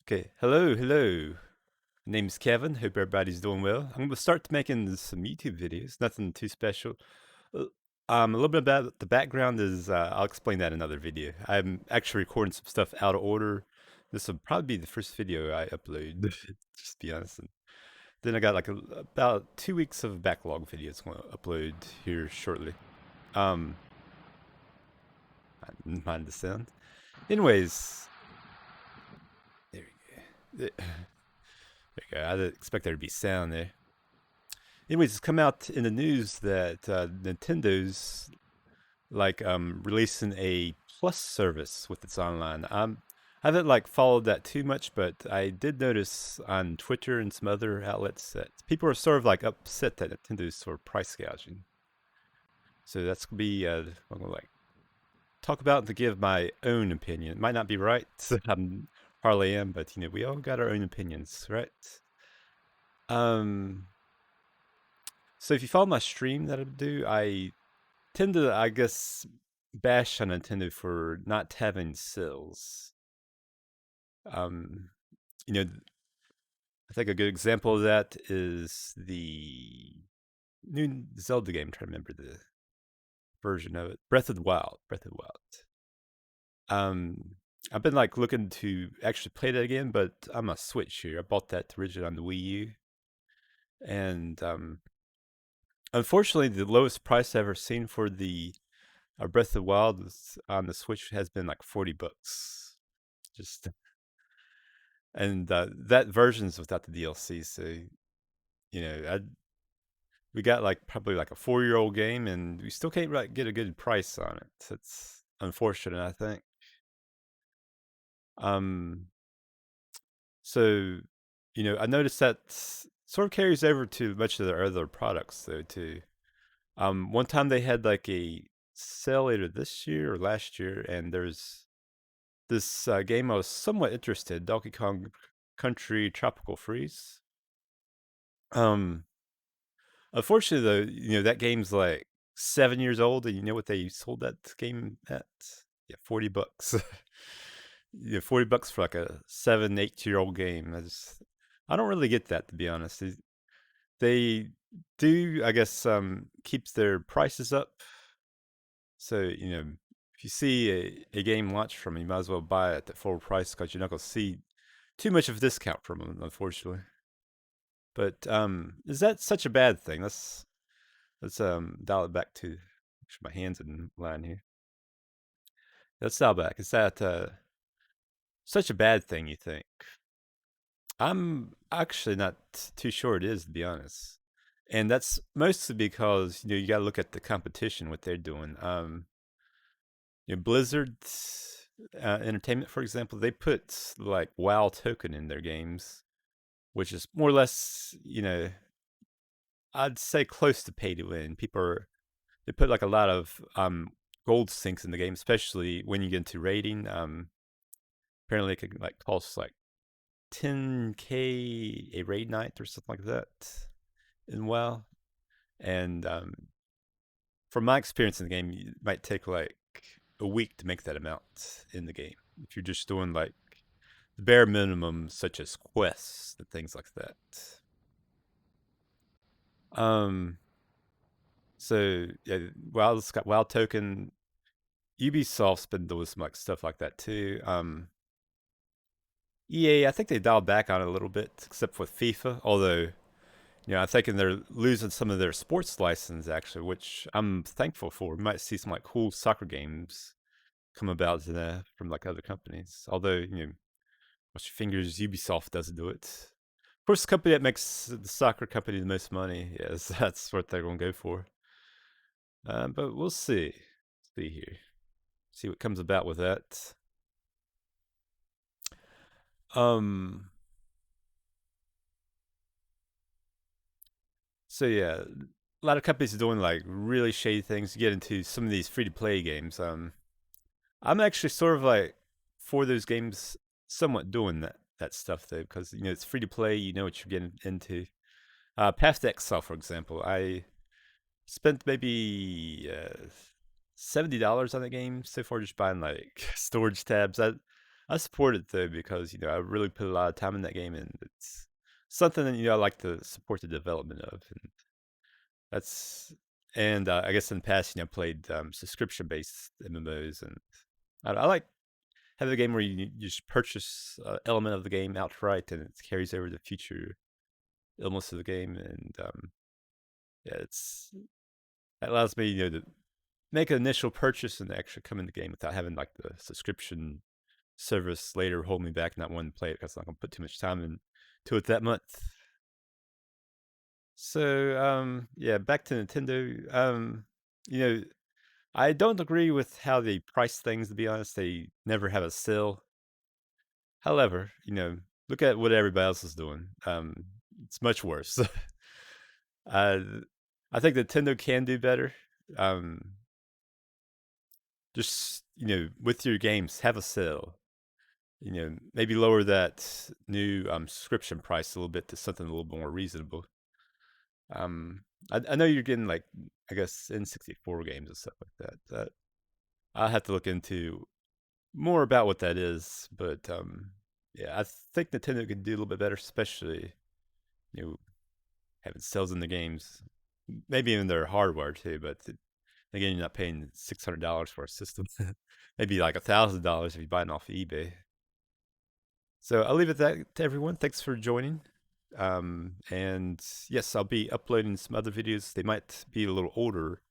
Okay, hello. Name's Kevin. Hope everybody's doing well. I'm gonna start making some YouTube videos. Nothing too special. Uh, a little bit about the background is I'll explain that in another video. I'm actually recording some stuff out of order. This will probably be the first video I upload, just to be honest. And then I got like about 2 weeks of backlog videos I'm gonna upload here shortly. Um, I didn't mind the sound. Anyways, there we go. There you go. I didn't expect there to be sound there. Anyways, it's come out in the news that Nintendo's releasing a Plus service with its online. I haven't followed that too much, but I did notice on Twitter and some other outlets that people are sort of upset that Nintendo's sort of price gouging. So that's gonna be I'm gonna talk about and to give my own opinion. It might not be right. I'm hardly am, but we all got our own opinions, right? Um, so if you follow my stream that I do, I tend to, I guess, bash on Nintendo for not having sales. Um, you know, I think a good example of that is the new Zelda game. I'm trying to remember the version of it. Breath of the Wild. Breath of the Wild. I've been looking to actually play that again, but I'm a Switch here. I bought that originally on the Wii U, and unfortunately, the lowest price I've ever seen for the Breath of the Wild on the Switch has been like $40. Just and that version's without the DLC. So we got probably a 4-year-old game, and we still can't get a good price on it. It's unfortunate, I think. Um, so I noticed that sort of carries over to much of their other products though too. One time they had a sale either this year or last year, and there's this game I was somewhat interested, Donkey Kong Country Tropical Freeze. Um, Unfortunately, though, that game's like 7 years old, and you know what they sold that game at? Yeah, $40. Yeah, $40 for like a 7, 8-year-old game. I don't really get that, to be honest. They do, I guess, keeps their prices up. So if you see a game launch from them, you might as well buy it at the full price because you're not gonna see too much of a discount from them, unfortunately. But is that such a bad thing? Let's dial it back to make sure my hands in line here. Let's dial back. Is that such a bad thing, you think? I'm actually not too sure it is, to be honest. And that's mostly because you got to look at the competition, what they're doing. Blizzard Entertainment, for example, they put WoW token in their games, which is more or less, I'd say close to pay to win. They put a lot of gold sinks in the game, especially when you get into raiding. Apparently it could cost 10K a raid night or something like that in WoW. And from my experience in the game, it might take a week to make that amount in the game if you're just doing the bare minimum, such as quests and things like that. Um, so yeah, WoW's got WoW token. Ubisoft's been doing some stuff like that too. EA, I think they dialed back on it a little bit, except with FIFA. Although, I'm thinking they're losing some of their sports license actually, which I'm thankful for. We might see some cool soccer games come about from other companies. Although, cross your fingers, Ubisoft doesn't do it. Of course, the company that makes the soccer company the most money, yes, that's what they're going to go for. But we'll see. See here. See what comes about with that. Um. So yeah, a lot of companies are doing really shady things to get into some of these free to play games. I'm actually sort of for those games, somewhat doing that stuff though, because it's free to play. You know what you're getting into. Past Exile, for example, I spent maybe $70 on the game so far, just buying storage tabs. I I support it though because I really put a lot of time in that game, and it's something that I like to support the development of, and that's and I guess in the past, played subscription-based MMOs, and I like having a game where you just purchase an element of the game outright, and it carries over the future elements of the game, and yeah, that allows me, to make an initial purchase and actually come in the game without having like the subscription service later hold me back not wanting to play it because I'm not gonna put too much time into it that month. So yeah, back to Nintendo. You know, I don't agree with how they price things, to be honest. They never have a sale. However, look at what everybody else is doing. It's much worse. uh, I think Nintendo can do better. Just with your games, have a sale. Maybe lower that new subscription price a little bit to something a little more reasonable. I know you're getting like, I guess, N64 games and stuff like that. I'll have to look into more about what that is, but yeah, I think Nintendo could do a little bit better, especially you know having sales in the games, maybe even their hardware too. But again, you're not paying $600 for a system. Maybe like $1,000 if you buy it off of eBay. So I'll leave it at that to everyone. Thanks for joining. And yes, I'll be uploading some other videos. They might be a little older,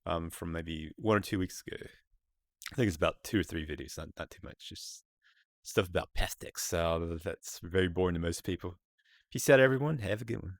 from maybe 1 or 2 weeks ago. I think it's about 2 or 3 videos, not too much. Just stuff about Pastex. So that's very boring to most people. Peace out, everyone. Have a good one.